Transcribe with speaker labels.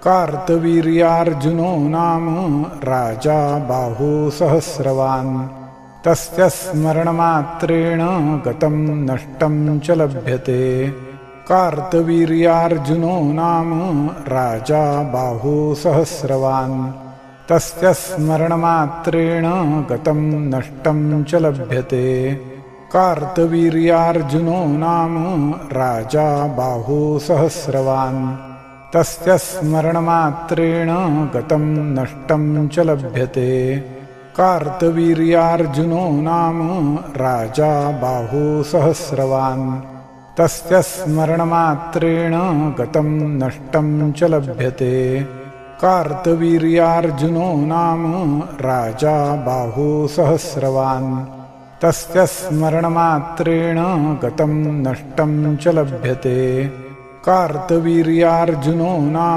Speaker 1: कार्तवीर्यार्जुनो नाम राजा बाहुसहस्रवान् तस्य स्मरणमात्रेण गतं नष्टं च लभ्यते। कार्तवीर्यार्जुनो नाम राजा बाहुसहस्रवान् तस्य स्मरणमात्रेण गतं नष्टं च लभ्यते। कार्तवीर्यार्जुनो नाम राजा बाहुसहस्रवान् तस्य स्मरणमात्रेण गतं नष्टं च लभ्यते। कार्तवीर्यार्जुनो नाम राजा बाहुसहस्रवान् तस्य स्मरणमात्रेण गतं नष्टं च लभ्यते। कार्तवीर्यार्जुनो नाम राजा बाहुसहस्रवान् तस्य स्मरणमात्रेण गतं नष्टं च लभ्यते। कार्तवीर्यार्जुनो नाम